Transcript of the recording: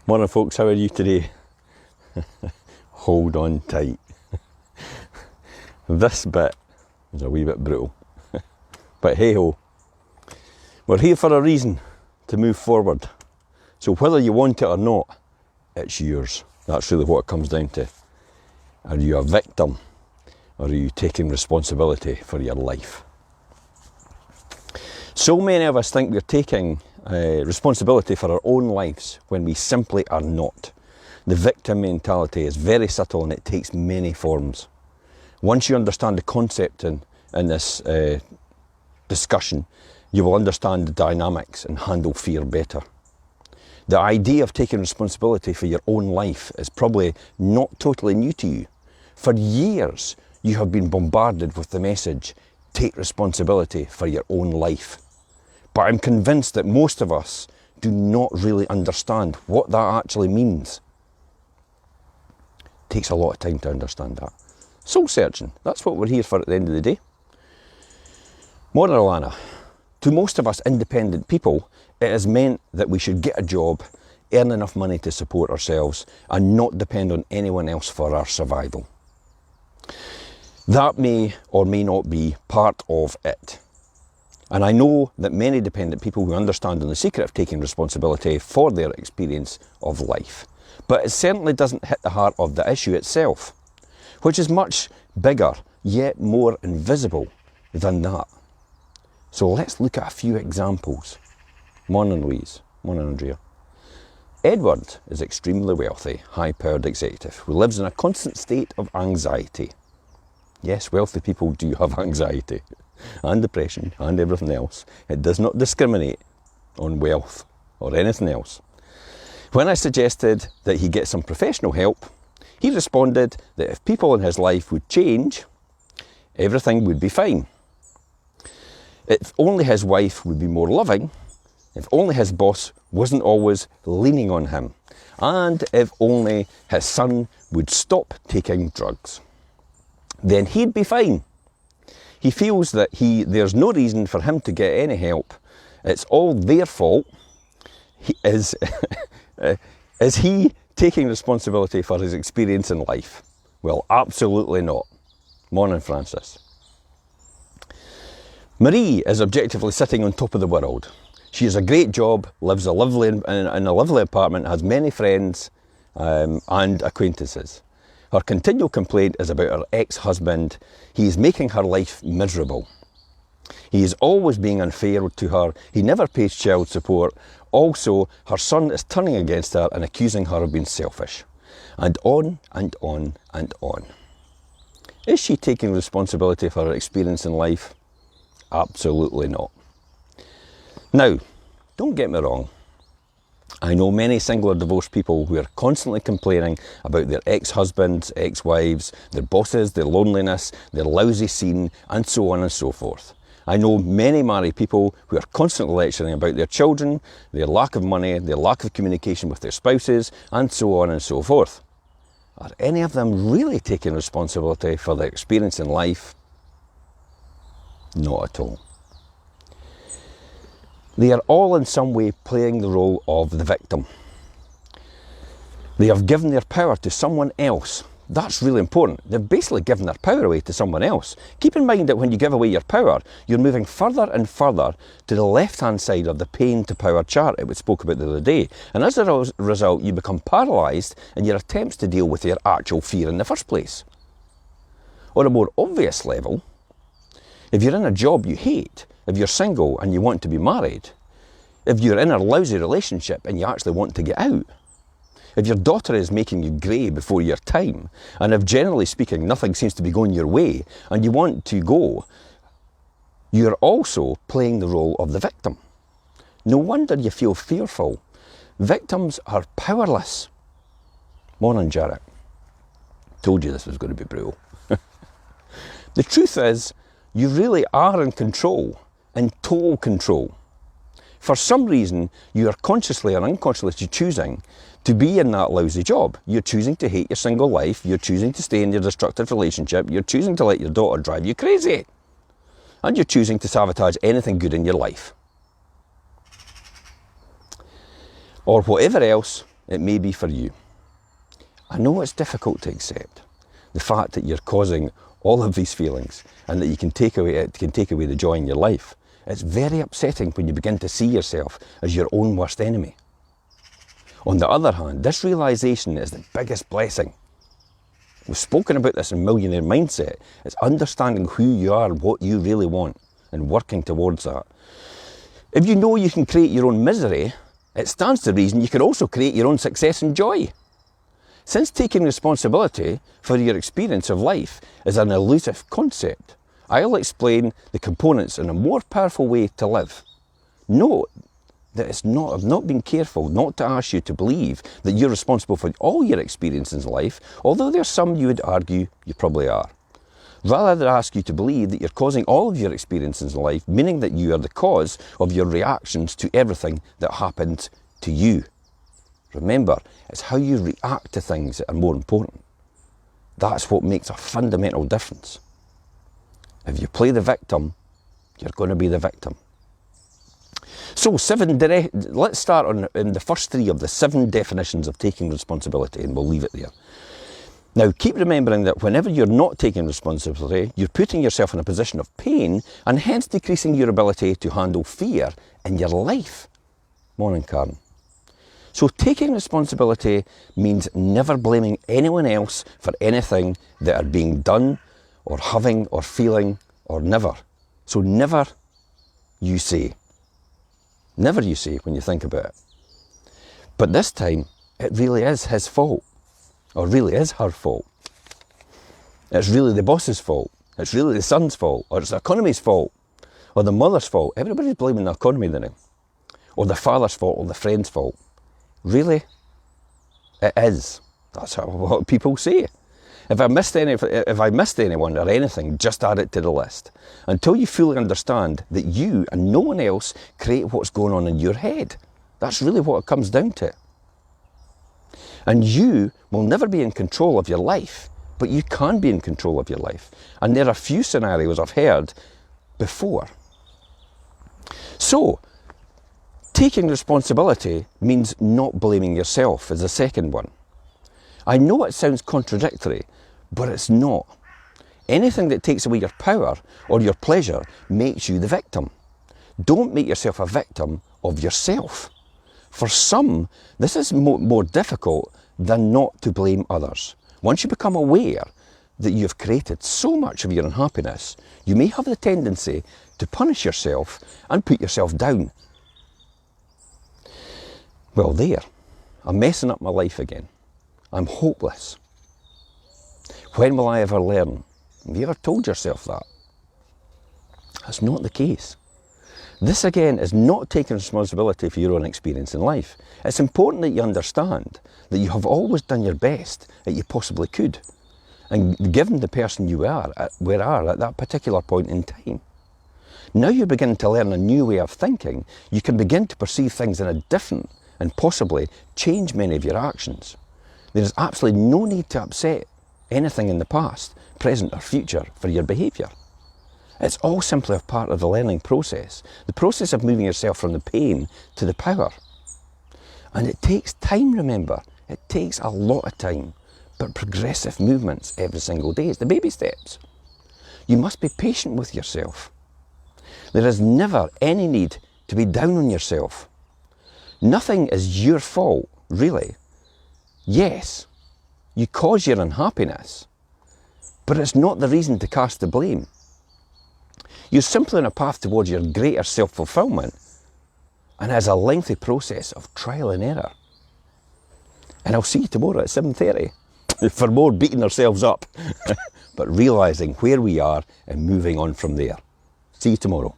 Morning folks, how are you today? Hold on tight. This bit is a wee bit brutal. But hey ho, we're here for a reason, to move forward. So whether you want it or not, it's yours. That's really what it comes down to. Are you a victim or are you taking responsibility for your life? So many of us think we're taking responsibility for our own lives when we simply are not. The victim mentality is very subtle and it takes many forms. Once you understand the concept in this discussion, you will understand the dynamics and handle fear better. The idea of taking responsibility for your own life is probably not totally new to you. For years, you have been bombarded with the message, take responsibility for your own life. But I'm convinced that most of us do not really understand what that actually means. It takes a lot of time to understand that. Soul searching, that's what we're here for at the end of the day. Morning, Alana. To most of us independent people, it has meant that we should get a job, earn enough money to support ourselves, and not depend on anyone else for our survival. That may or may not be part of it. And I know that many dependent people who understand the secret of taking responsibility for their experience of life. But it certainly doesn't hit the heart of the issue itself, which is much bigger, yet more invisible than that. So let's look at a few examples. Morning, Louise. Morning, Andrea. Edward is extremely wealthy, high-powered executive who lives in a constant state of anxiety. Yes, wealthy people do have anxiety and depression and everything else. It does not discriminate on wealth or anything else. When I suggested that he get some professional help, he responded that if people in his life would change, everything would be fine. If only his wife would be more loving, if only his boss wasn't always leaning on him, and if only his son would stop taking drugs, then he'd be fine. He feels that there's no reason for him to get any help. It's all their fault. Is he taking responsibility for his experience in life? Well, absolutely not. Morning, Francis. Marie is objectively sitting on top of the world. She has a great job, lives in a lovely apartment, has many friends and acquaintances. Her continual complaint is about her ex-husband. He is making her life miserable. He is always being unfair to her. He never pays child support. Also, her son is turning against her and accusing her of being selfish. And on and on and on. Is she taking responsibility for her experience in life? Absolutely not. Now, don't get me wrong. I know many single or divorced people who are constantly complaining about their ex-husbands, ex-wives, their bosses, their loneliness, their lousy scene, and so on and so forth. I know many married people who are constantly lecturing about their children, their lack of money, their lack of communication with their spouses, and so on and so forth. Are any of them really taking responsibility for their experience in life? Not at all. They are all in some way playing the role of the victim. They have given their power to someone else. That's really important. They've basically given their power away to someone else. Keep in mind that when you give away your power, you're moving further and further to the left-hand side of the pain to power chart that we spoke about the other day. And as a result, you become paralysed in your attempts to deal with your actual fear in the first place. On a more obvious level, if you're in a job you hate, if you're single and you want to be married, if you're in a lousy relationship and you actually want to get out, if your daughter is making you grey before your time, and if generally speaking nothing seems to be going your way and you want to go, you're also playing the role of the victim. No wonder you feel fearful. Victims are powerless. Morning, Jarrett. Told you this was going to be brutal. The truth is, you really are in control, in total control. For some reason, you are consciously or unconsciously choosing to be in that lousy job. You're choosing to hate your single life, you're choosing to stay in your destructive relationship, you're choosing to let your daughter drive you crazy. And you're choosing to sabotage anything good in your life. Or whatever else it may be for you. I know it's difficult to accept the fact that you're causing all of these feelings and that it can take away the joy in your life. It's very upsetting when you begin to see yourself as your own worst enemy. On the other hand, this realisation is the biggest blessing. We've spoken about this in Millionaire Mindset. It's understanding who you are, what you really want, and working towards that. If you know you can create your own misery, it stands to reason you can also create your own success and joy. Since taking responsibility for your experience of life is an elusive concept, I'll explain the components in a more powerful way to live. Note that I've not been careful not to ask you to believe that you're responsible for all your experiences in life, although there's some you would argue you probably are. Rather than ask you to believe that you're causing all of your experiences in life, meaning that you are the cause of your reactions to everything that happens to you. Remember, it's how you react to things that are more important. That's what makes a fundamental difference. If you play the victim, you're going to be the victim. So let's start in the first 3 of the 7 definitions of taking responsibility, and we'll leave it there. Now, keep remembering that whenever you're not taking responsibility, you're putting yourself in a position of pain and hence decreasing your ability to handle fear in your life. Morning, Karen. So taking responsibility means never blaming anyone else for anything that are being done or having or feeling or never. So never you say. Never you say when you think about it. But this time, it really is his fault. Or really is her fault. It's really the boss's fault. It's really the son's fault. Or it's the economy's fault. Or the mother's fault. Everybody's blaming the economy now. Or the father's fault or the friend's fault. Really? It is. That's what people say. If I missed anyone or anything, just add it to the list. Until you fully understand that you and no one else create what's going on in your head. That's really what it comes down to. And you will never be in control of your life, but you can be in control of your life. And there are a few scenarios I've heard before. So, taking responsibility means not blaming yourself is the second one. I know it sounds contradictory, but it's not. Anything that takes away your power or your pleasure makes you the victim. Don't make yourself a victim of yourself. For some, this is more difficult than not to blame others. Once you become aware that you've created so much of your unhappiness, you may have the tendency to punish yourself and put yourself down. Well, there, I'm messing up my life again. I'm hopeless. When will I ever learn? Have you ever told yourself that? That's not the case. This again is not taking responsibility for your own experience in life. It's important that you understand that you have always done your best that you possibly could, and given the person you are at that particular point in time. Now you're beginning to learn a new way of thinking, you can begin to perceive things in a different and possibly change many of your actions. There is absolutely no need to upset anything in the past, present or future for your behaviour. It's all simply a part of the learning process, the process of moving yourself from the pain to the power. And it takes time, remember. It takes a lot of time, but progressive movements every single day. It's the baby steps. You must be patient with yourself. There is never any need to be down on yourself. Nothing is your fault, really. Yes, you cause your unhappiness, but it's not the reason to cast the blame. You're simply on a path towards your greater self-fulfillment, and it's a lengthy process of trial and error. And I'll see you tomorrow at 7:30 for more beating ourselves up, but realising where we are and moving on from there. See you tomorrow.